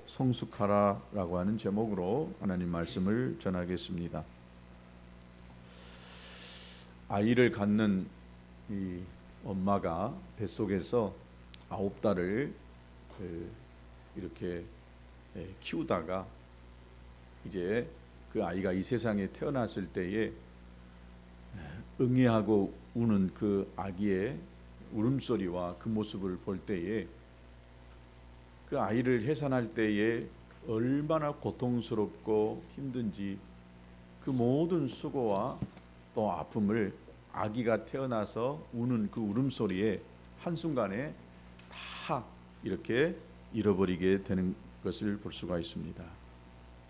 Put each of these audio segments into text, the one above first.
성숙하라라고 하는 제목으로 하나님 말씀을 전하겠습니다. 아이를 갖는 이 엄마가 뱃속에서 9달을 이렇게 키우다가 이제 그 아이가 이 세상에 태어났을 때에 응애하고 우는 그 아기의 울음소리와 그 모습을 볼 때에 그 아이를 해산할 때에 얼마나 고통스럽고 힘든지 그 모든 수고와 또 아픔을 아기가 태어나서 우는 그 울음소리에 한순간에 다 이렇게 잃어버리게 되는 것을 볼 수가 있습니다.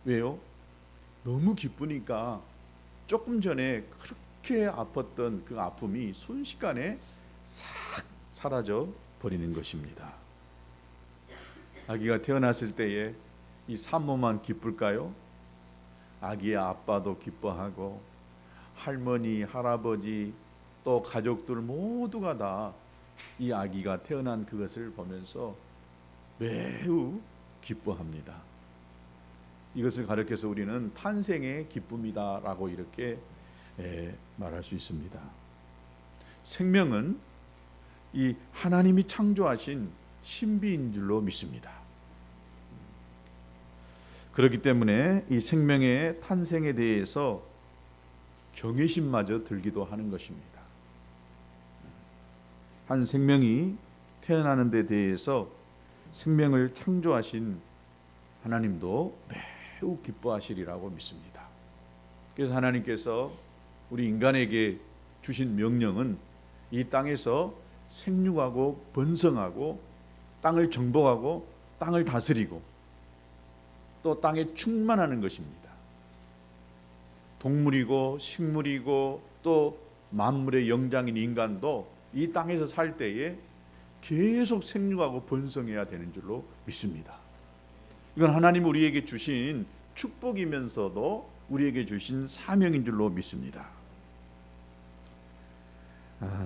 왜요? 너무 기쁘니까 조금 전에 그렇게 아팠던 그 아픔이 순식간에 싹 사라져 버리는 것입니다. 아기가 태어났을 때에 이 산모만 기쁠까요? 아기의 아빠도 기뻐하고 할머니, 할아버지 또 가족들 모두가 다 이 아기가 태어난 그것을 보면서 매우 기뻐합니다. 이것을 가르쳐서 우리는 탄생의 기쁨이다라고 이렇게 말할 수 있습니다. 생명은 이 하나님이 창조하신 신비인 줄로 믿습니다. 그렇기 때문에 이 생명의 탄생에 대해서 경외심마저 들기도 하는 것입니다. 한 생명이 태어나는 데 대해서 생명을 창조하신 하나님도 매우 기뻐하시리라고 믿습니다. 그래서 하나님께서 우리 인간에게 주신 명령은 이 땅에서 생육하고 번성하고 땅을 정복하고 땅을 다스리고 또 땅에 충만하는 것입니다. 동물이고 식물이고 또 만물의 영장인 인간도 이 땅에서 살 때에 계속 생육하고 번성해야 되는 줄로 믿습니다. 이건 하나님 우리에게 주신 축복이면서도 우리에게 주신 사명인 줄로 믿습니다.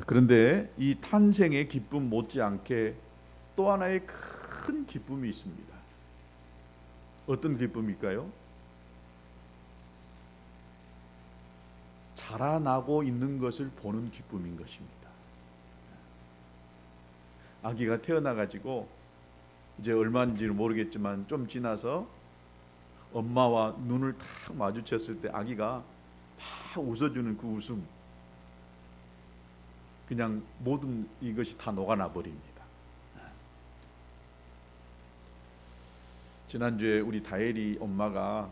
그런데 이 탄생의 기쁨 못지않게 또 하나의 큰 기쁨이 있습니다. 어떤 기쁨일까요? 자라나고 있는 것을 보는 기쁨인 것입니다. 아기가 태어나가지고 이제 얼마인지는 모르겠지만 좀 지나서 엄마와 눈을 탁 마주쳤을 때 아기가 막 웃어주는 그 웃음, 그냥 모든 이것이 다 녹아나 버립니다. 지난주에 우리 다혜리 엄마가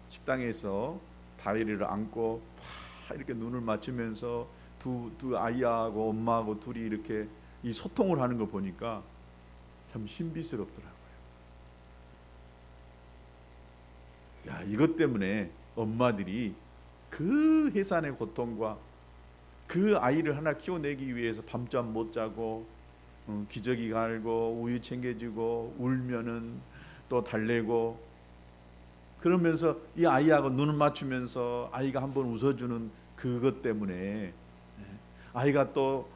식당에서 다혜리를 안고 막 이렇게 눈을 맞추면서 두 아이하고 엄마하고 둘이 이렇게 이 소통을 하는 거 보니까 참 신비스럽더라고요. 야, 이것 때문에 엄마들이 그 해산의 고통과 그 아이를 하나 키워내기 위해서 밤잠 못 자고 기저귀 갈고 우유 챙겨주고 울면은 또 달래고 그러면서 이 아이하고 눈을 맞추면서 아이가 한번 웃어주는 그것 때문에 아이가 또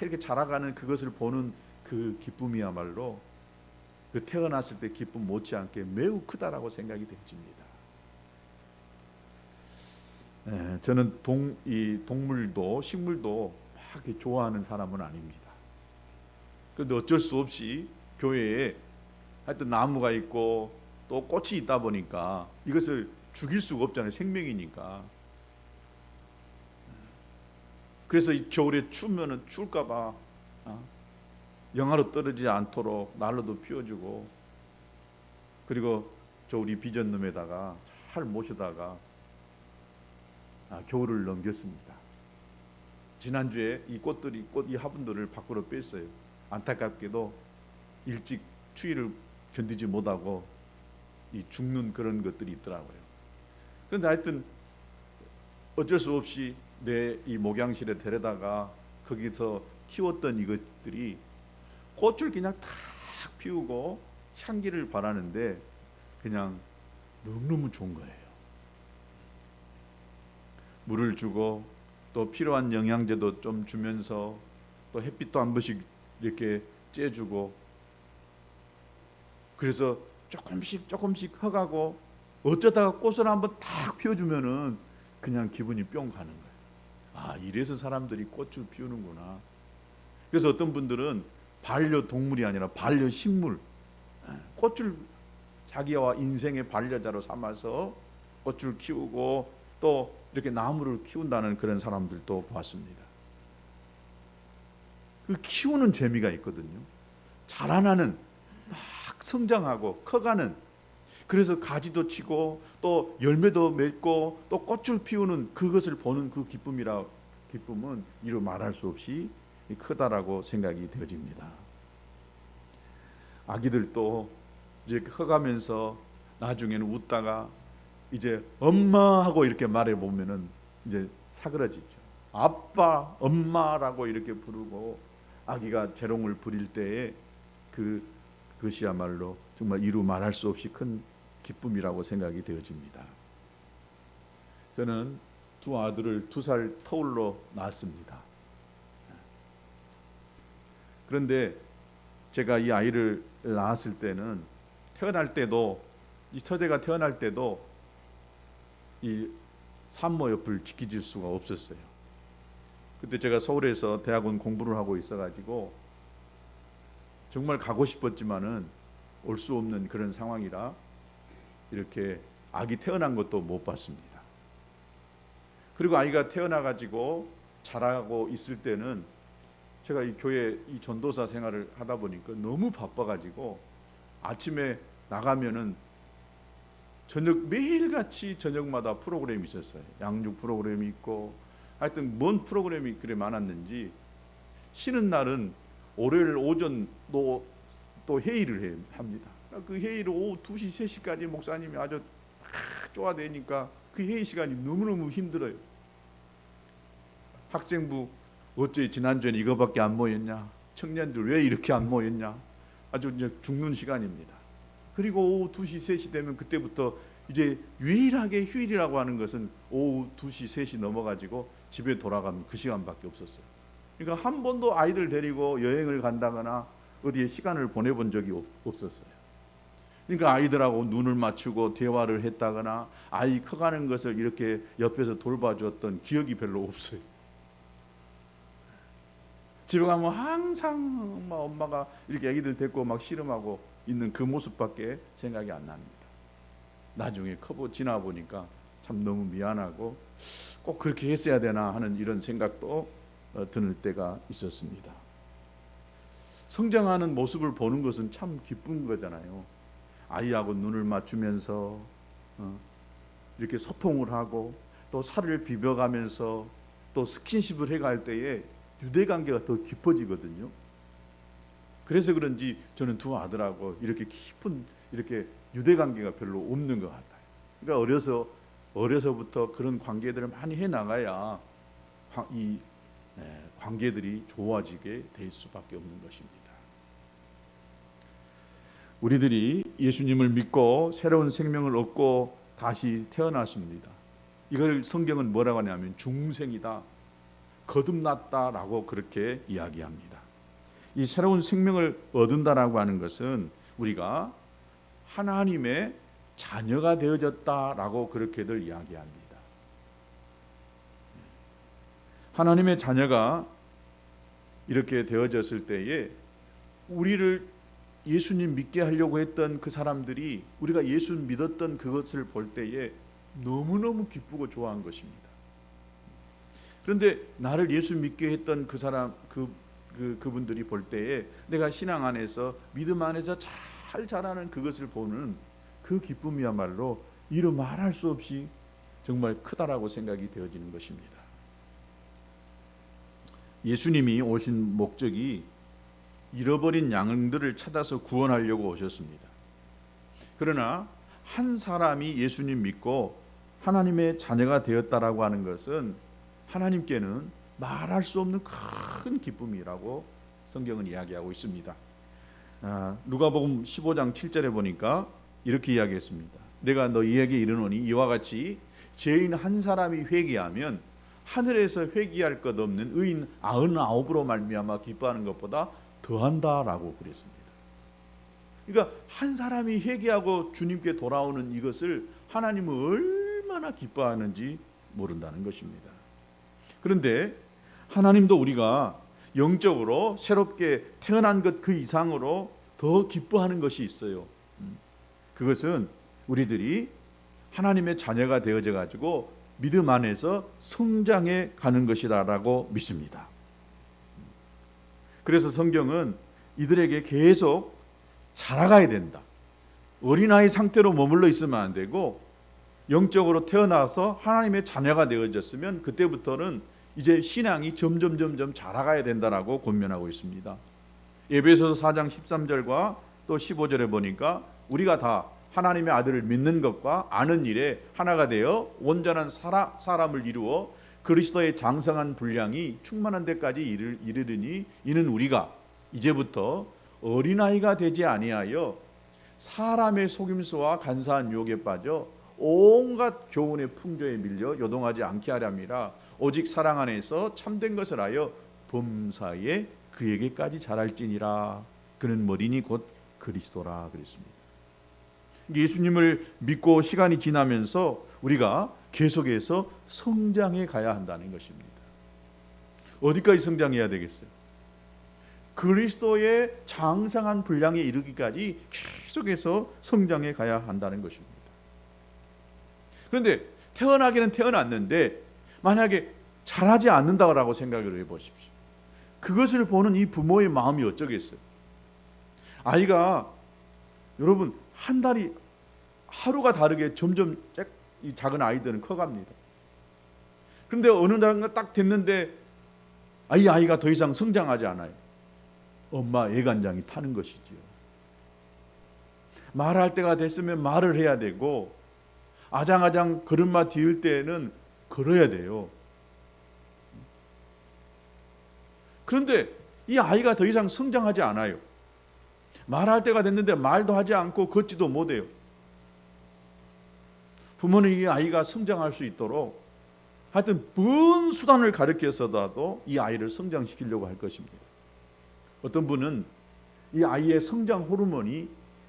이렇게 자라가는 그것을 보는 그 기쁨이야말로 그 태어났을 때 기쁨 못지않게 매우 크다라고 생각이 됩니다. 저는 이 동물도 식물도 막 이렇게 좋아하는 사람은 아닙니다. 그런데 어쩔 수 없이 교회에 하여튼 나무가 있고 또 꽃이 있다 보니까 이것을 죽일 수가 없잖아요. 생명이니까. 그래서 이 겨울에 추우면은 추울까봐 영하로 떨어지지 않도록 난로도 피워주고, 그리고 저 우리 비전놈에다가 잘 모셔다가 겨울을 넘겼습니다. 지난주에 이 꽃들이 이 화분들을 밖으로 뺐어요. 안타깝게도 일찍 추위를 견디지 못하고 이 죽는 그런 것들이 있더라고요. 그런데 하여튼 어쩔 수 없이 내 이 목양실에 데려다가 거기서 키웠던 이것들이 꽃을 그냥 탁 피우고 향기를 바라는데 그냥 너무너무 좋은 거예요. 물을 주고 또 필요한 영양제도 좀 주면서 또 햇빛도 한 번씩 이렇게 쬐주고, 그래서 조금씩 조금씩 커가고 어쩌다가 꽃을 한번 딱 피워주면은 그냥 기분이 뿅 가는 거예요. 아, 이래서 사람들이 꽃을 피우는구나. 그래서 어떤 분들은 반려동물이 아니라 반려식물, 꽃을 자기와 인생의 반려자로 삼아서 꽃을 키우고 또 이렇게 나무를 키운다는 그런 사람들도 봤습니다. 그 키우는 재미가 있거든요. 자라나는, 막 성장하고 커가는, 그래서 가지도 치고 또 열매도 맺고 또 꽃을 피우는 그것을 보는 그 기쁨은 이루 말할 수 없이 크다라고 생각이 되어집니다. 아기들도 이제 커가면서 나중에는 웃다가 이제 엄마 하고 이렇게 말해 보면은 이제 사그러지죠. 아빠, 엄마라고 이렇게 부르고 아기가 재롱을 부릴 때에 그것이야말로 정말 이루 말할 수 없이 큰 기쁨이라고 생각이 되어집니다. 저는 두 아들을 2살 터울로 낳았습니다. 그런데 제가 이 아이를 낳았을 때는 태어날 때도 이 처제가 태어날 때도 이 산모 옆을 지켜줄 수가 없었어요. 그때 제가 서울에서 대학원 공부를 하고 있어가지고 정말 가고 싶었지만은 올 수 없는 그런 상황이라 이렇게 아기 태어난 것도 못 봤습니다. 그리고 아이가 태어나가지고 자라고 있을 때는 제가 이 교회 이 전도사 생활을 하다 보니까 너무 바빠가지고 아침에 나가면은 저녁 매일같이 저녁마다 프로그램이 있었어요. 양육 프로그램이 있고 하여튼 뭔 프로그램이 그래 많았는지 쉬는 날은 월요일 오전도 또 회의를 합니다. 그 회의를 오후 2시, 3시까지 목사님이 아주 쪼아대니까 그 회의 시간이 너무너무 힘들어요. 학생부 어째 지난주에는 이거밖에 안 모였냐? 청년들 왜 이렇게 안 모였냐? 아주 이제 죽는 시간입니다. 그리고 오후 2시, 3시 되면 그때부터 이제 유일하게 휴일이라고 하는 것은 오후 2시, 3시 넘어가지고 집에 돌아가면 그 시간밖에 없었어요. 그러니까 한 번도 아이들 데리고 여행을 간다거나 어디에 시간을 보내본 적이 없었어요. 그러니까 아이들하고 눈을 맞추고 대화를 했다거나 아이 커가는 것을 이렇게 옆에서 돌봐주었던 기억이 별로 없어요. 집에 가면 항상 막 엄마가 이렇게 아기들 데리고 막 씨름하고 있는 그 모습밖에 생각이 안 납니다. 나중에 지나 보니까 참 너무 미안하고 꼭 그렇게 했어야 되나 하는 이런 생각도 드는 때가 있었습니다. 성장하는 모습을 보는 것은 참 기쁜 거잖아요. 아이하고 눈을 맞추면서 이렇게 소통을 하고 또 살을 비벼가면서 또 스킨십을 해갈 때에 유대관계가 더 깊어지거든요. 그래서 그런지 저는 두 아들하고 이렇게 깊은 이렇게 유대관계가 별로 없는 것 같아요. 그러니까 어려서부터 그런 관계들을 많이 해나가야 이 관계들이 좋아지게 될 수밖에 없는 것입니다. 우리들이 예수님을 믿고 새로운 생명을 얻고 다시 태어났습니다. 이걸 성경은 뭐라고 하냐면 중생이다, 거듭났다라고 그렇게 이야기합니다. 이 새로운 생명을 얻는다라고 하는 것은 우리가 하나님의 자녀가 되어졌다라고 그렇게들 이야기합니다. 하나님의 자녀가 이렇게 되어졌을 때에 우리를 예수님 믿게 하려고 했던 그 사람들이 우리가 예수 믿었던 그것을 볼 때에 너무너무 기쁘고 좋아한 것입니다. 그런데 나를 예수 믿게 했던 그 사람, 그분들이 볼 때에 내가 신앙 안에서 믿음 안에서 잘 자라는 그것을 보는 그 기쁨이야말로 이루 말할 수 없이 정말 크다라고 생각이 되어지는 것입니다. 예수님이 오신 목적이 잃어버린 양들을 찾아서 구원하려고 오셨습니다. 그러나 한 사람이 예수님 믿고 하나님의 자녀가 되었다라고 하는 것은 하나님께는 말할 수 없는 큰 기쁨이라고 성경은 이야기하고 있습니다. 누가복음 15장 7절에 보니까 이렇게 이야기했습니다. 내가 너희에게 이르노니 이와 같이 죄인 한 사람이 회개하면 하늘에서 회개할 것 없는 의인 99으로 말미암아 기뻐하는 것보다 더한다라고 그랬습니다. 그러니까 한 사람이 회개하고 주님께 돌아오는 이것을 하나님은 얼마나 기뻐하는지 모른다는 것입니다. 그런데 하나님도 우리가 영적으로 새롭게 태어난 것 그 이상으로 더 기뻐하는 것이 있어요. 그것은 우리들이 하나님의 자녀가 되어져 가지고 믿음 안에서 성장해 가는 것이다라고 믿습니다. 그래서 성경은 이들에게 계속 자라가야 된다. 어린아이 상태로 머물러 있으면 안 되고 영적으로 태어나서 하나님의 자녀가 되어졌으면 그때부터는 이제 신앙이 점점 자라가야 된다라고 권면하고 있습니다. 에베소서 4장 13절과 또 15절에 보니까 우리가 다 하나님의 아들을 믿는 것과 아는 일에 하나가 되어 온전한 사람을 이루어 그리스도의 장성한 분량이 충만한 데까지 이르르니 이는 우리가 이제부터 어린아이가 되지 아니하여 사람의 속임수와 간사한 유혹에 빠져 온갖 교훈의 풍조에 밀려 요동하지 않게 하렵니다. 오직 사랑 안에서 참된 것을 하여 범사에 그에게까지 자랄지니라. 그는 머리니 곧 그리스도라 그랬습니다. 예수님을 믿고 시간이 지나면서 우리가 계속해서 성장해 가야 한다는 것입니다. 어디까지 성장해야 되겠어요? 그리스도의 장성한 분량에 이르기까지 계속해서 성장해 가야 한다는 것입니다. 그런데 태어나기는 태어났는데 만약에 자라지 않는다고 생각을 해보십시오. 그것을 보는 이 부모의 마음이 어쩌겠어요? 아이가 여러분 한 달이 하루가 다르게 점점 이 작은 아이들은 커갑니다. 그런데 어느 날 딱 됐는데 이 아이가 더 이상 성장하지 않아요. 엄마 애간장이 타는 것이지요. 말할 때가 됐으면 말을 해야 되고 아장아장 걸음마 뒤을 때에는 걸어야 돼요. 그런데 이 아이가 더 이상 성장하지 않아요. 말할 때가 됐는데 말도 하지 않고 걷지도 못해요. 부모는 이 아이가 성장할 수 있도록 하여튼 뭔 수단을 가르쳐서라도 이 아이를 성장시키려고 할 것입니다. 어떤 분은 이 아이의 성장 호르몬이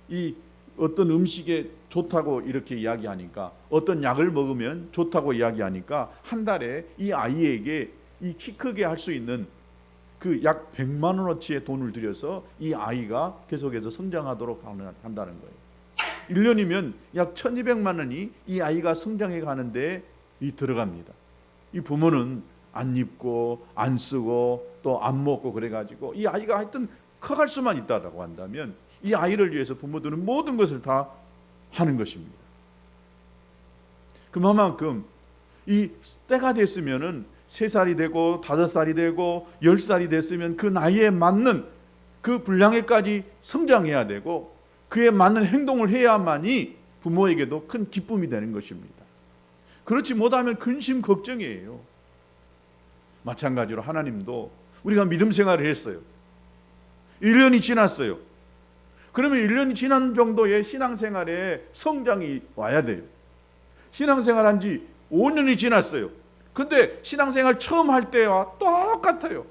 이 어떤 음식에 좋다고 이렇게 이야기하니까 어떤 약을 먹으면 좋다고 이야기하니까 한 달에 이 아이에게 이 키 크게 할 수 있는 그 약 100만 원어치의 돈을 들여서 이 아이가 계속해서 성장하도록 한다는 거예요. 1년이면 약 1200만 원이 이 아이가 성장해 가는데 들어갑니다. 이 부모는 안 입고 안 쓰고 또 안 먹고 그래가지고 이 아이가 하여튼 커갈 수만 있다라고 한다면 이 아이를 위해서 부모들은 모든 것을 다 하는 것입니다. 그만큼 이 때가 됐으면은 3살이 되고 5살이 되고 10살이 됐으면 그 나이에 맞는 그 분량에까지 성장해야 되고 그에 맞는 행동을 해야만이 부모에게도 큰 기쁨이 되는 것입니다. 그렇지 못하면 근심 걱정이에요. 마찬가지로 하나님도 우리가 믿음 생활을 했어요. 1년이 지났어요. 그러면 1년이 지난 정도의 신앙생활에 성장이 와야 돼요. 신앙생활한 지 5년이 지났어요. 근데 신앙생활 처음 할 때와 똑같아요.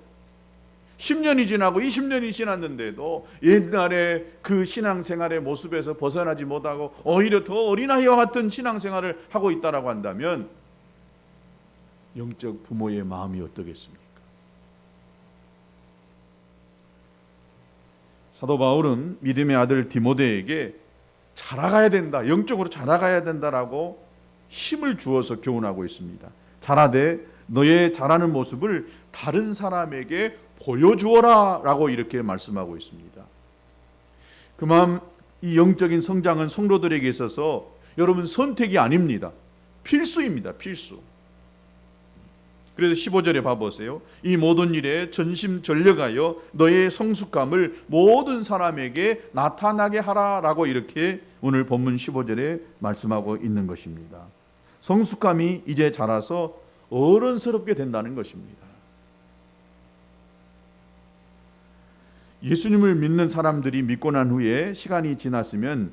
10년이 지나고 20년이 지났는데도 옛날에 그 신앙생활의 모습에서 벗어나지 못하고 오히려 더 어린아이와 같은 신앙생활을 하고 있다라고 한다면 영적 부모의 마음이 어떠겠습니까? 사도 바울은 믿음의 아들 디모데에게 자라가야 된다, 영적으로 자라가야 된다라고 힘을 주어서 교훈하고 있습니다. 자라되 너의 자라는 모습을 다른 사람에게 보여주어라 라고 이렇게 말씀하고 있습니다. 그만 이 영적인 성장은 성도들에게 있어서 여러분 선택이 아닙니다. 필수입니다. 필수. 그래서 15절에 봐보세요. 이 모든 일에 전심전력하여 너의 성숙함을 모든 사람에게 나타나게 하라 라고 이렇게 오늘 본문 15절에 말씀하고 있는 것입니다. 성숙함이 이제 자라서 어른스럽게 된다는 것입니다. 예수님을 믿는 사람들이 믿고 난 후에 시간이 지났으면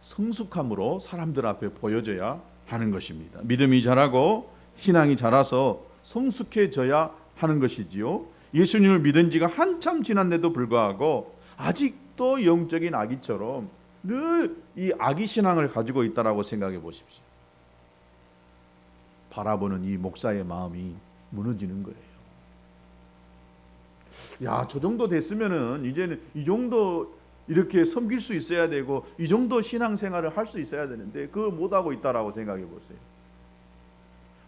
성숙함으로 사람들 앞에 보여져야 하는 것입니다. 믿음이 자라고 신앙이 자라서 성숙해져야 하는 것이지요. 예수님을 믿은 지가 한참 지났는데도 불구하고 아직 또 영적인 아기처럼 늘 이 아기 신앙을 가지고 있다라고 생각해 보십시오. 바라보는 이 목사의 마음이 무너지는 거예요. 야, 저 정도 됐으면은 이제는 이 정도 이렇게 섬길 수 있어야 되고 이 정도 신앙생활을 할 수 있어야 되는데 그걸 못하고 있다라고 생각해 보세요.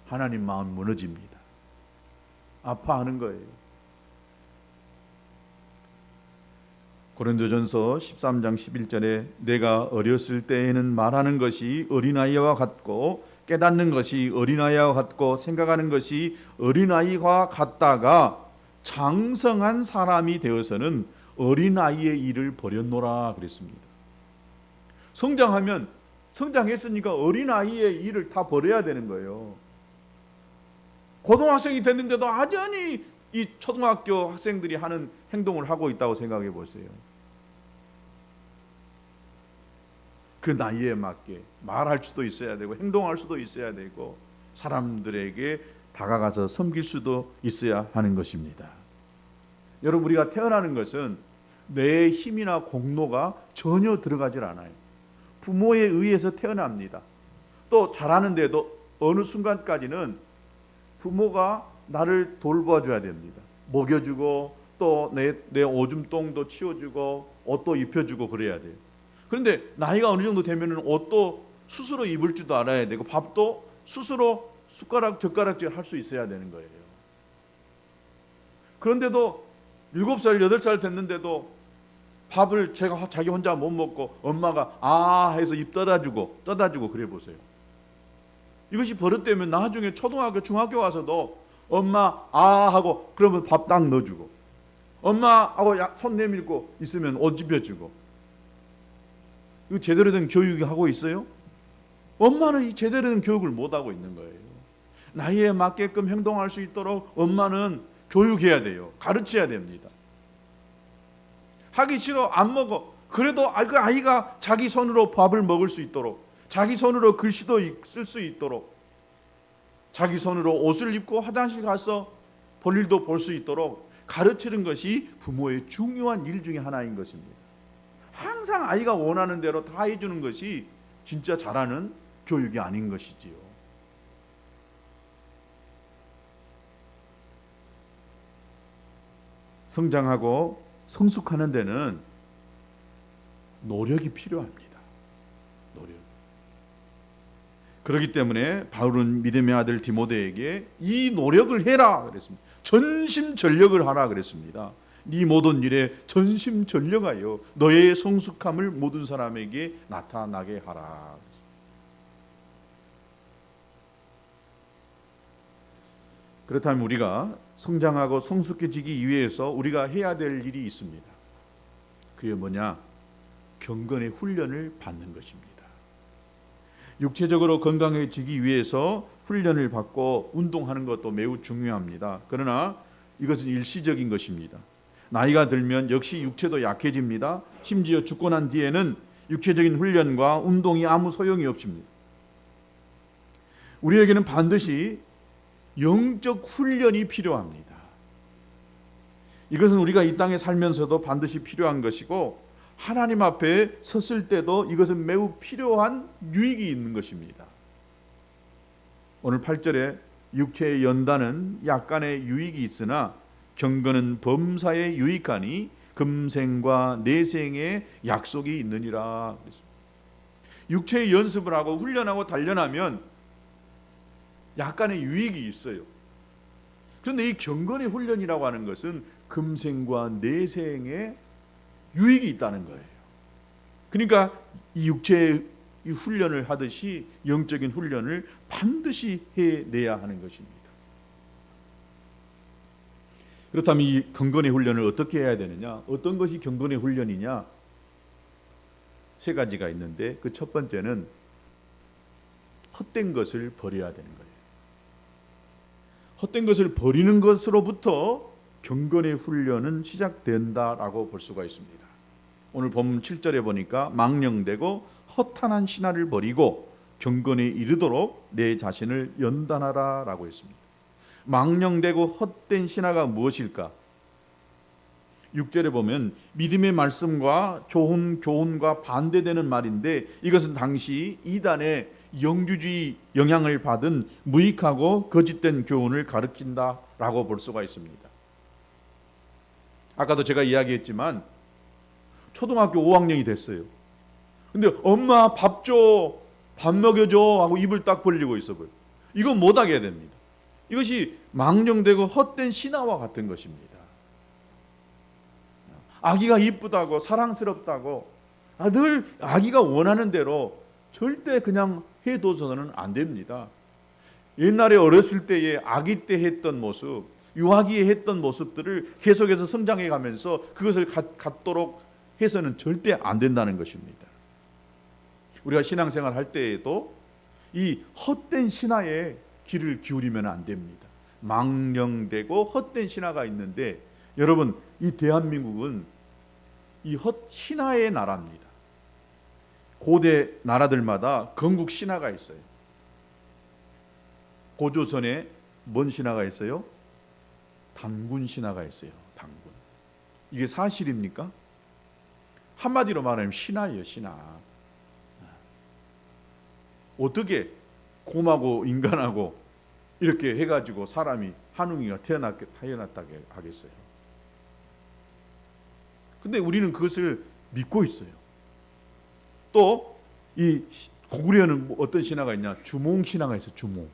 하나님 마음 무너집니다. 아파하는 거예요. 고린도전서 13장 11절에 내가 어렸을 때에는 말하는 것이 어린아이와 같고 깨닫는 것이 어린아이와 같고 생각하는 것이 어린아이와 같다가 장성한 사람이 되어서는 어린아이의 일을 버렸노라 그랬습니다. 성장했으니까 어린아이의 일을 다 버려야 되는 거예요. 고등학생이 됐는데도 여전히 이 초등학교 학생들이 하는 행동을 하고 있다고 생각해 보세요. 그 나이에 맞게 말할 수도 있어야 되고 행동할 수도 있어야 되고 사람들에게 다가가서 섬길 수도 있어야 하는 것입니다. 여러분, 우리가 태어나는 것은 내 힘이나 공로가 전혀 들어가질 않아요. 부모에 의해서 태어납니다. 또 자라는데도 어느 순간까지는 부모가 나를 돌봐줘야 됩니다. 먹여주고 또 내 오줌똥도 치워주고 옷도 입혀주고 그래야 돼요. 그런데 나이가 어느 정도 되면은 옷도 스스로 입을 줄도 알아야 되고 밥도 스스로 숟가락 젓가락질 할 수 있어야 되는 거예요. 그런데도 7살 8살 됐는데도 밥을 자기 혼자 못 먹고 엄마가 해서 입 떠다주고 그래 보세요. 이것이 버릇되면 나중에 초등학교 중학교 가서도 엄마 하고 그러면 밥 딱 넣어주고 엄마하고 손 내밀고 있으면 옷 입혀주고. 이거 제대로 된 교육이 하고 있어요? 엄마는 이 제대로 된 교육을 못하고 있는 거예요. 나이에 맞게끔 행동할 수 있도록 엄마는 교육해야 돼요. 가르쳐야 됩니다. 하기 싫어 안 먹어. 그래도 그 아이가 자기 손으로 밥을 먹을 수 있도록, 자기 손으로 글씨도 쓸 수 있도록, 자기 손으로 옷을 입고 화장실 가서 볼일도 볼 수 있도록 가르치는 것이 부모의 중요한 일 중에 하나인 것입니다. 항상 아이가 원하는 대로 다 해주는 것이 진짜 잘하는 교육이 아닌 것이지요. 성장하고 성숙하는 데는 노력이 필요합니다. 노력. 그렇기 때문에 바울은 믿음의 아들 디모데에게 이 노력을 해라 그랬습니다. 전심전력을 하라 그랬습니다. 네 모든 일에 전심전력하여 너의 성숙함을 모든 사람에게 나타나게 하라. 그렇다면 우리가 성장하고 성숙해지기 위해서 우리가 해야 될 일이 있습니다. 그게 뭐냐? 경건의 훈련을 받는 것입니다. 육체적으로 건강해지기 위해서 훈련을 받고 운동하는 것도 매우 중요합니다. 그러나 이것은 일시적인 것입니다. 나이가 들면 역시 육체도 약해집니다. 심지어 죽고 난 뒤에는 육체적인 훈련과 운동이 아무 소용이 없습니다. 우리에게는 반드시 영적 훈련이 필요합니다. 이것은 우리가 이 땅에 살면서도 반드시 필요한 것이고 하나님 앞에 섰을 때도 이것은 매우 필요한 유익이 있는 것입니다. 오늘 8절에 육체의 연단은 약간의 유익이 있으나 경건은 범사에 유익하니 금생과 내생의 약속이 있느니라. 육체의 연습을 하고 훈련하고 단련하면 약간의 유익이 있어요. 그런데 이 경건의 훈련이라고 하는 것은 금생과 내생의 유익이 있다는 거예요. 그러니까 이 육체의 이 훈련을 하듯이 영적인 훈련을 반드시 해내야 하는 것입니다. 그렇다면 이 경건의 훈련을 어떻게 해야 되느냐? 어떤 것이 경건의 훈련이냐? 3가지가 있는데 그 첫 번째는 헛된 것을 버려야 되는 거예요. 헛된 것을 버리는 것으로부터 경건의 훈련은 시작된다라고 볼 수가 있습니다. 오늘 본문 7절에 보니까 망령되고 허탄한 신화를 버리고 경건에 이르도록 내 자신을 연단하라 라고 했습니다. 망령되고 헛된 신화가 무엇일까? 6절에 보면 믿음의 말씀과 좋은 교훈과 반대되는 말인데 이것은 당시 이단의 영주주의 영향을 받은 무익하고 거짓된 교훈을 가르친다라고 볼 수가 있습니다. 아까도 제가 이야기했지만 초등학교 5학년이 됐어요. 근데 엄마 밥 줘, 밥 먹여줘 하고 입을 딱 벌리고 있어 보여. 이건 못하게 됩니다. 이것이 망령되고 헛된 신화와 같은 것입니다. 아기가 이쁘다고 사랑스럽다고 늘 아기가 원하는 대로 절대 그냥 해둬서는 안 됩니다. 옛날에 어렸을 때에 아기 때 했던 모습, 유아기에 했던 모습들을 계속해서 성장해 가면서 그것을 갖도록 해서는 절대 안 된다는 것입니다. 우리가 신앙생활 할 때에도 이 헛된 신화에 귀를 기울이면 안 됩니다. 망령되고 헛된 신화가 있는데 여러분, 이 대한민국은 이 신화의 나라입니다. 고대 나라들마다 건국 신화가 있어요. 고조선에 뭔 신화가 있어요? 단군 신화가 있어요. 단군. 이게 사실입니까? 한마디로 말하면 신화예요. 신화. 어떻게 곰하고 인간하고 이렇게 해가지고 사람이 한웅이가 태어났다고 하겠어요. 근데 우리는 그것을 믿고 있어요. 또 이 고구려는 어떤 신화가 있냐? 주몽 신화가 있어요. 주몽.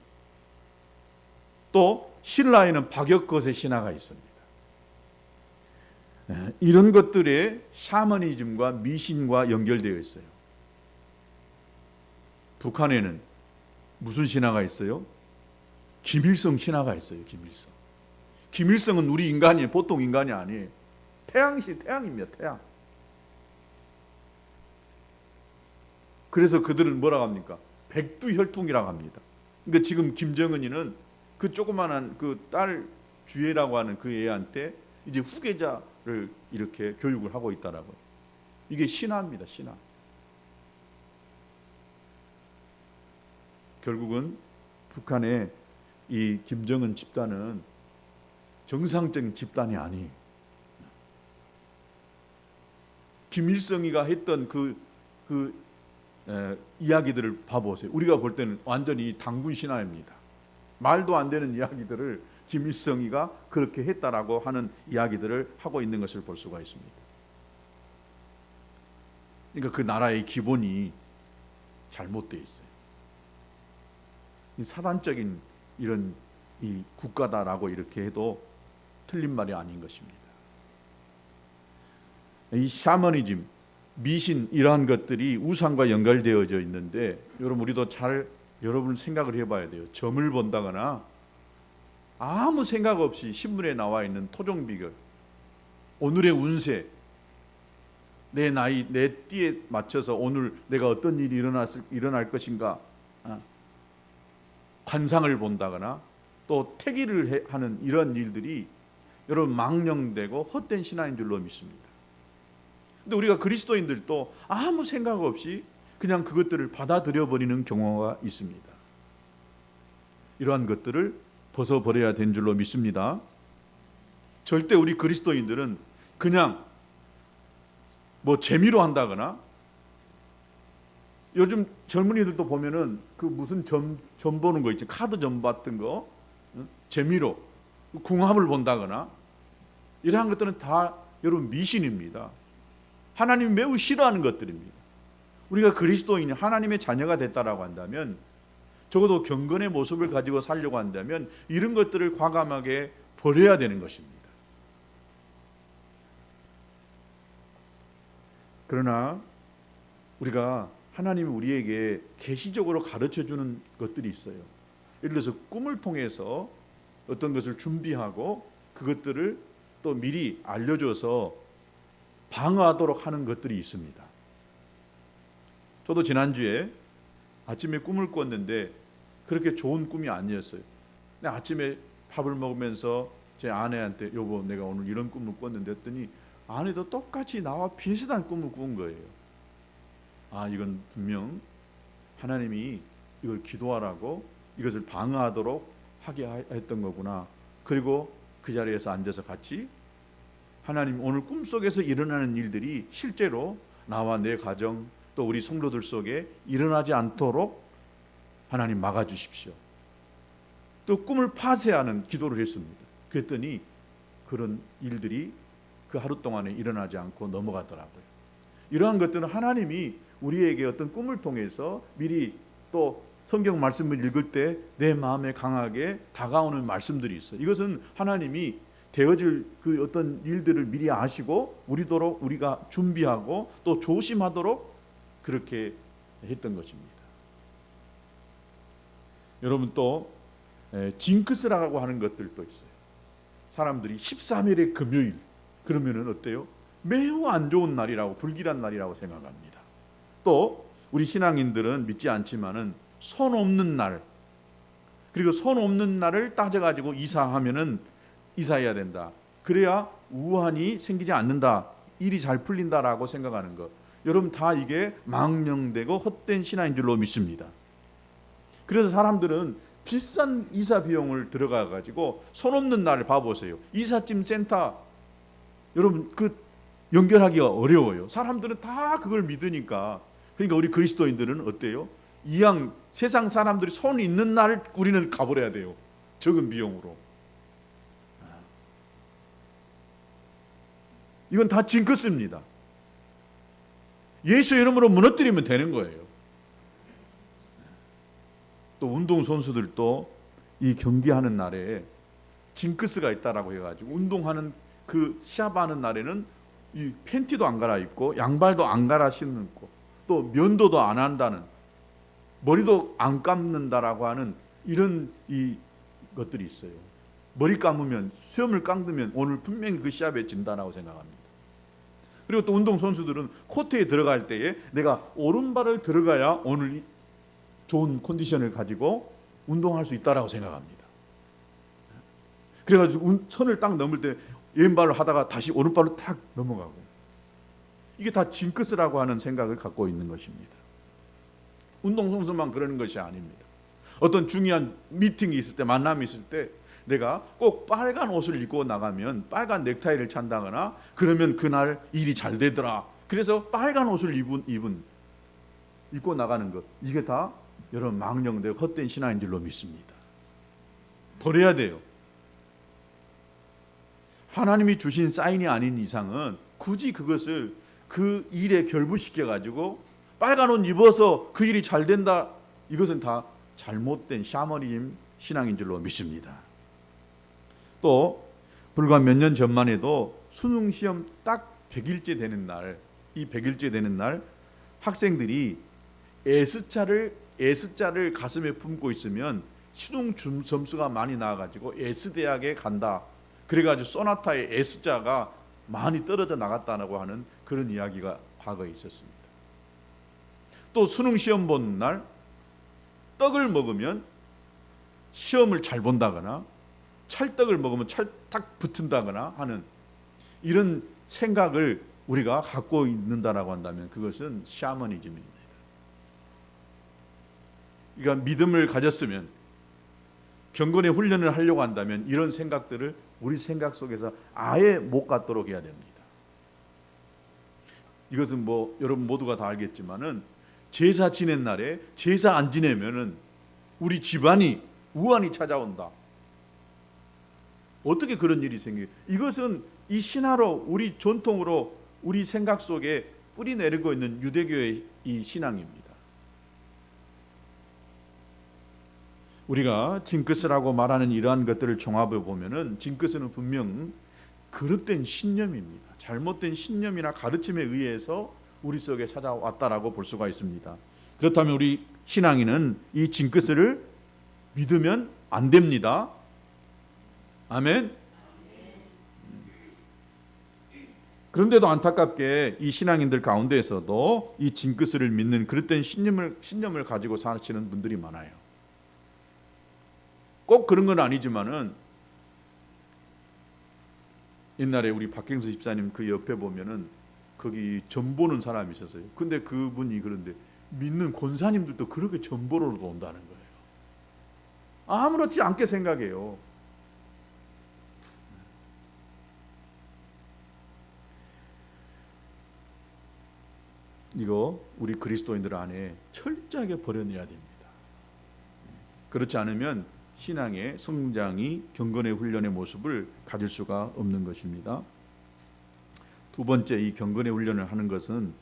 또 신라에는 박역것의 신화가 있습니다. 이런 것들에 샤머니즘과 미신과 연결되어 있어요. 북한에는 무슨 신화가 있어요? 김일성 신화가 있어요. 김일성. 김일성은 우리 인간이에요. 보통 인간이 아니에요. 태양입니다. 태양. 그래서 그들은 뭐라고 합니까? 백두혈통이라고 합니다. 그러니까 지금 김정은이는 그 조그만한 그 딸 주애라고 하는 그 애한테 이제 후계자를 이렇게 교육을 하고 있다라고요. 이게 신화입니다. 신화. 결국은 북한의 이 김정은 집단은 정상적인 집단이 아니에요. 김일성이가 했던 이야기들을 봐보세요. 우리가 볼 때는 완전히 단군 신화입니다. 말도 안 되는 이야기들을 김일성이가 그렇게 했다라고 하는 이야기들을 하고 있는 것을 볼 수가 있습니다. 그러니까 그 나라의 기본이 잘못되어 있어요. 이 사단적인 이런 이 국가다라고 이렇게 해도 틀린 말이 아닌 것입니다. 이 샤머니즘, 미신 이러한 것들이 우상과 연결되어져 있는데 우리도 잘 여러분 생각을 해봐야 돼요. 점을 본다거나 아무 생각 없이 신문에 나와 있는 토종 비결, 오늘의 운세, 내 나이, 내 띠에 맞춰서 오늘 내가 어떤 일이 일어날 것인가, 관상을 본다거나 또 태기를 하는 이런 일들이 여러분 망령되고 헛된 신화인 줄로 믿습니다. 근데 우리가 그리스도인들도 아무 생각 없이 그냥 그것들을 받아들여 버리는 경우가 있습니다. 이러한 것들을 벗어버려야 된 줄로 믿습니다. 절대 우리 그리스도인들은 그냥 뭐 재미로 한다거나, 요즘 젊은이들도 보면은 그 무슨 점 보는 거 있지, 카드 점 같은 거, 재미로 궁합을 본다거나 이러한 것들은 다 여러분 미신입니다. 하나님이 매우 싫어하는 것들입니다. 우리가 그리스도인이 하나님의 자녀가 됐다라고 한다면, 적어도 경건의 모습을 가지고 살려고 한다면 이런 것들을 과감하게 버려야 되는 것입니다. 그러나 우리가 하나님이 우리에게 계시적으로 가르쳐주는 것들이 있어요. 예를 들어서 꿈을 통해서 어떤 것을 준비하고 그것들을 또 미리 알려줘서 방어하도록 하는 것들이 있습니다. 저도 지난주에 아침에 꿈을 꿨는데 그렇게 좋은 꿈이 아니었어요. 근데 아침에 밥을 먹으면서 제 아내한테 여보 내가 오늘 이런 꿈을 꿨는데 했더니 아내도 똑같이 나와 비슷한 꿈을 꾼 거예요. 아, 이건 분명 하나님이 이걸 기도하라고 이것을 방어하도록 하게 했던 거구나. 그리고 그 자리에서 앉아서 같이 하나님 오늘 꿈속에서 일어나는 일들이 실제로 나와 내 가정 또 우리 성도들 속에 일어나지 않도록 하나님 막아주십시오. 또 꿈을 파쇄하는 기도를 했습니다. 그랬더니 그런 일들이 그 하루 동안에 일어나지 않고 넘어가더라고요. 이러한 것들은 하나님이 우리에게 어떤 꿈을 통해서 미리 또 성경 말씀을 읽을 때 내 마음에 강하게 다가오는 말씀들이 있어요. 이것은 하나님이 되어질 그 어떤 일들을 미리 아시고 우리가 준비하고 또 조심하도록 그렇게 했던 것입니다. 여러분 또 징크스라고 하는 것들도 있어요. 사람들이 13일의 금요일 그러면은 어때요? 매우 안 좋은 날이라고, 불길한 날이라고 생각합니다. 또 우리 신앙인들은 믿지 않지만은 손 없는 날, 그리고 손 없는 날을 따져가지고 이사하면은 이사해야 된다. 그래야 우환이 생기지 않는다. 일이 잘 풀린다라고 생각하는 것. 여러분 다 이게 망령되고 헛된 신앙인 줄로 믿습니다. 그래서 사람들은 비싼 이사 비용을 들어가 가지고 손 없는 날을 봐보세요. 이삿짐 센터 여러분 그 연결하기가 어려워요. 사람들은 다 그걸 믿으니까. 그러니까 우리 그리스도인들은 어때요? 이왕 세상 사람들이 손 있는 날 우리는 가버려야 돼요. 적은 비용으로. 이건 다 징크스입니다. 예수 이름으로 무너뜨리면 되는 거예요. 또 운동선수들도 이 경기하는 날에 징크스가 있다라고 해가지고 운동하는 그 시합하는 날에는 이 팬티도 안 갈아입고 양발도 안 갈아 신고 또 면도도 안 한다는, 머리도 안 감는다라고 하는 이런 이 것들이 있어요. 머리 감으면, 수염을 깎으면 오늘 분명히 그 시합에 진다라고 생각합니다. 그리고 또 운동선수들은 코트에 들어갈 때에 내가 오른발을 들어가야 오늘 좋은 컨디션을 가지고 운동할 수 있다라고 생각합니다. 그래가지고 선을 딱 넘을 때 왼발로 하다가 다시 오른발로 딱 넘어가고, 이게 다 징크스라고 하는 생각을 갖고 있는 것입니다. 운동선수만 그러는 것이 아닙니다. 어떤 중요한 미팅이 있을 때, 만남이 있을 때 내가 꼭 빨간 옷을 입고 나가면 빨간 넥타이를 찬다거나 그러면 그날 일이 잘 되더라. 그래서 빨간 옷을 입고 나가는 것, 이게 다 여러분 망령되고 헛된 신앙인들로 믿습니다. 버려야 돼요. 하나님이 주신 사인이 아닌 이상은 굳이 그것을 그 일에 결부시켜 가지고 빨간 옷 입어서 그 일이 잘 된다, 이것은 다 잘못된 샤머니즘 신앙인 줄로 믿습니다. 또 불과 몇 년 전만 해도 수능 시험 딱 100일째 되는 날, 이 100일째 되는 날 학생들이 S자를 가슴에 품고 있으면 수능 점수가 많이 나와가지고 S대학에 간다. 그래가지고 소나타의 S자가 많이 떨어져 나갔다고 하는 그런 이야기가 과거에 있었습니다. 또 수능 시험 보는 날 떡을 먹으면 시험을 잘 본다거나 찰떡을 먹으면 찰딱 붙은다거나 하는 이런 생각을 우리가 갖고 있는다라고 한다면 그것은 샤머니즘입니다. 그러니까 믿음을 가졌으면, 경건의 훈련을 하려고 한다면 이런 생각들을 우리 생각 속에서 아예 못 갖도록 해야 됩니다. 이것은 뭐 여러분 모두가 다 알겠지만은 제사 지낸 날에 제사 안 지내면은 우리 집안이 우환이 찾아온다. 어떻게 그런 일이 생겨요? 이것은 이 신화로, 우리 전통으로 우리 생각 속에 뿌리 내리고 있는 유대교의 이 신앙입니다. 우리가 징크스라고 말하는 이러한 것들을 종합해 보면은 징크스는 분명 그릇된 신념입니다. 잘못된 신념이나 가르침에 의해서 우리 속에 찾아왔다라고 볼 수가 있습니다. 그렇다면 우리 신앙인은 이 징크스를 믿으면 안 됩니다. 아멘. 그런데도 안타깝게 이 신앙인들 가운데에서도 이 징크스를 믿는 그릇된 신념을 가지고 사시는 분들이 많아요. 꼭 그런 건 아니지만은 옛날에 우리 박경수 집사님 그 옆에 보면은 거기 점 보는 사람이 있었어요. 근데 그분이 그런데 믿는 권사님들도 그렇게 점 보러 온다는 거예요. 아무렇지 않게 생각해요. 이거 우리 그리스도인들 안에 철저하게 버려내야 됩니다. 그렇지 않으면 신앙의 성장이 경건의 훈련의 모습을 가질 수가 없는 것입니다. 두 번째, 이 경건의 훈련을 하는 것은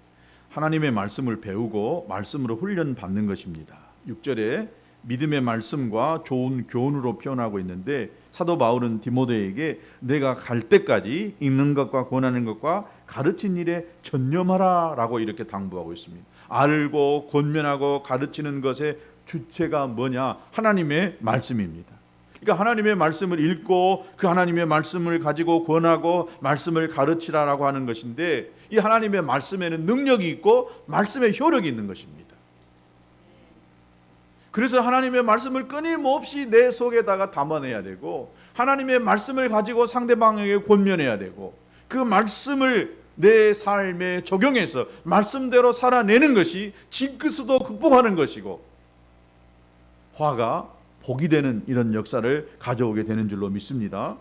하나님의 말씀을 배우고 말씀으로 훈련 받는 것입니다. 6절에 믿음의 말씀과 좋은 교훈으로 표현하고 있는데, 사도 바울은 디모데에게 내가 갈 때까지 읽는 것과 권하는 것과 가르친 일에 전념하라 라고 이렇게 당부하고 있습니다. 알고 권면하고 가르치는 것의 주체가 뭐냐? 하나님의 말씀입니다. 그러니까 하나님의 말씀을 읽고 그 하나님의 말씀을 가지고 권하고 말씀을 가르치라라고 하는 것인데, 이 하나님의 말씀에는 능력이 있고 말씀에 효력이 있는 것입니다. 그래서 하나님의 말씀을 끊임없이 내 속에다가 담아내야 되고, 하나님의 말씀을 가지고 상대방에게 권면해야 되고, 그 말씀을 내 삶에 적용해서 말씀대로 살아내는 것이 징크스도 극복하는 것이고 화가 복이 되는 이런 역사를 가져오게 되는 줄로 믿습니다.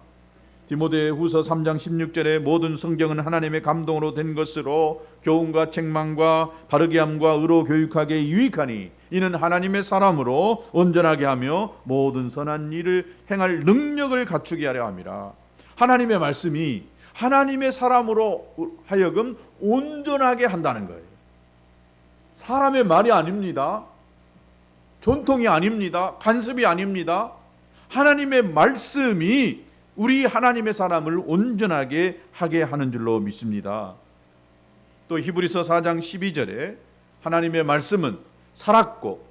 디모데후서 3장 16절에 모든 성경은 하나님의 감동으로 된 것으로 교훈과 책망과 바르게 함과 의로 교육하기에 유익하니 이는 하나님의 사람으로 온전하게 하며 모든 선한 일을 행할 능력을 갖추게 하려 함이라. 하나님의 말씀이 하나님의 사람으로 하여금 온전하게 한다는 거예요. 사람의 말이 아닙니다. 전통이 아닙니다. 간섭이 아닙니다. 하나님의 말씀이 우리 하나님의 사람을 온전하게 하게 하는 줄로 믿습니다. 또 히브리서 4장 12절에 하나님의 말씀은 살았고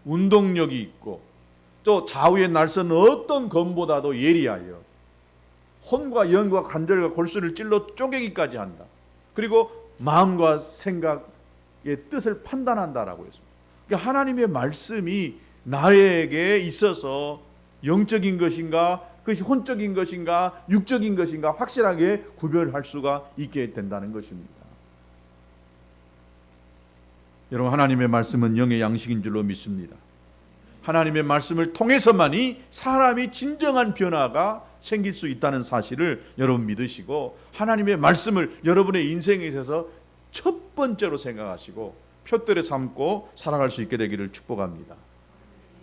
운동력이 있고 또 좌우의 날선 어떤 검보다도 예리하여 혼과 영과 관절과 골수를 찔러 쪼개기까지 한다. 그리고 마음과 생각의 뜻을 판단한다라고 했습니다. 그러니까 하나님의 말씀이 나에게 있어서 영적인 것인가, 그것이 혼적인 것인가, 육적인 것인가 확실하게 구별할 수가 있게 된다는 것입니다. 여러분, 하나님의 말씀은 영의 양식인 줄로 믿습니다. 하나님의 말씀을 통해서만이 사람이 진정한 변화가 생길 수 있다는 사실을 여러분 믿으시고, 하나님의 말씀을 여러분의 인생에 있어서 첫 번째로 생각하시고 표대로 삼고 살아갈 수 있게 되기를 축복합니다.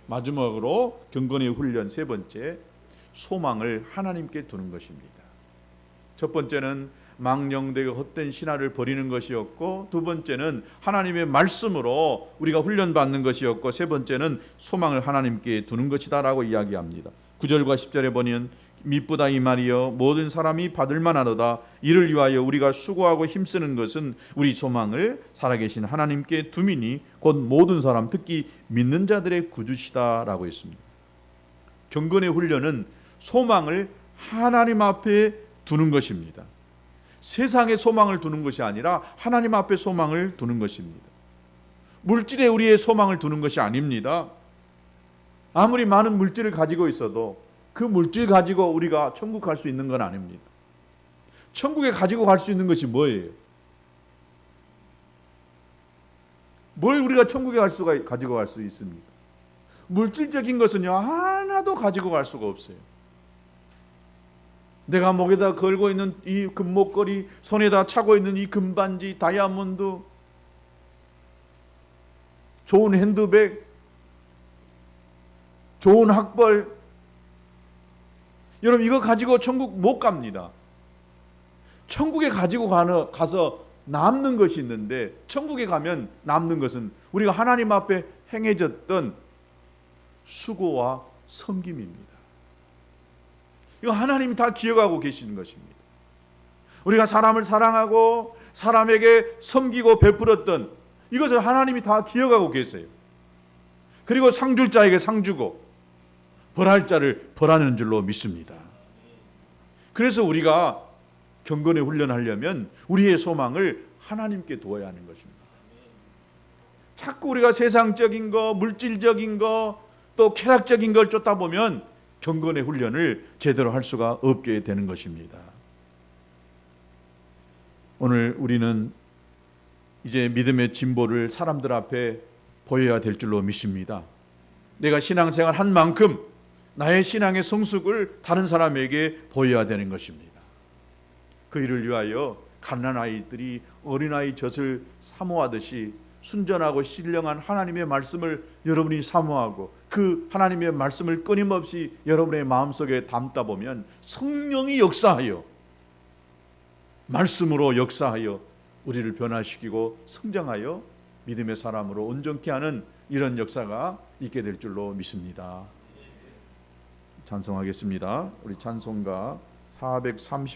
마지막으로 경건의 훈련 세 번째, 소망을 하나님께 두는 것입니다. 첫 번째는 망령되고 헛된 신화를 버리는 것이었고, 두 번째는 하나님의 말씀으로 우리가 훈련받는 것이었고, 세 번째는 소망을 하나님께 두는 것이다 라고 이야기합니다. 9절과 10절에 보면 미쁘다 이 말이여 모든 사람이 받을 만하도다. 이를 위하여 우리가 수고하고 힘쓰는 것은 우리 소망을 살아계신 하나님께 둠이니 곧 모든 사람 특히 믿는 자들의 구주시다 라고 했습니다. 경건의 훈련은 소망을 하나님 앞에 두는 것입니다. 세상에 소망을 두는 것이 아니라 하나님 앞에 소망을 두는 것입니다. 물질에 우리의 소망을 두는 것이 아닙니다. 아무리 많은 물질을 가지고 있어도 그 물질 가지고 우리가 천국 갈 수 있는 건 아닙니다. 천국에 가지고 갈 수 있는 것이 뭐예요? 뭘 우리가 천국에 가지고 갈 수 있습니까? 물질적인 것은요, 하나도 가지고 갈 수가 없어요. 내가 목에다 걸고 있는 이 금목걸이, 손에다 차고 있는 이 금반지, 다이아몬드, 좋은 핸드백, 좋은 학벌, 여러분 이거 가지고 천국 못 갑니다. 천국에 가지고 가서 남는 것이 있는데, 천국에 가면 남는 것은 우리가 하나님 앞에 행해졌던 수고와 섬김입니다. 이거 하나님이 다 기억하고 계시는 것입니다. 우리가 사람을 사랑하고 사람에게 섬기고 베풀었던 이것을 하나님이 다 기억하고 계세요. 그리고 상 줄 자에게 상 주고 벌할 자를 벌하는 줄로 믿습니다. 그래서 우리가 경건의 훈련하려면 우리의 소망을 하나님께 두어야 하는 것입니다. 자꾸 우리가 세상적인 거, 물질적인 거, 또 쾌락적인 걸 쫓다 보면 경건의 훈련을 제대로 할 수가 없게 되는 것입니다. 오늘 우리는 이제 믿음의 진보를 사람들 앞에 보여야 될 줄로 믿습니다. 내가 신앙생활 한 만큼 나의 신앙의 성숙을 다른 사람에게 보여야 되는 것입니다. 그 일을 위하여 갓난 아이들이 어린아이 젖을 사모하듯이 순전하고 신령한 하나님의 말씀을 여러분이 사모하고 그 하나님의 말씀을 끊임없이 여러분의 마음속에 담다 보면 성령이 역사하여 말씀으로 역사하여 우리를 변화시키고 성장하여 믿음의 사람으로 온전케 하는 이런 역사가 있게 될 줄로 믿습니다. 찬송하겠습니다. 우리 찬송가 430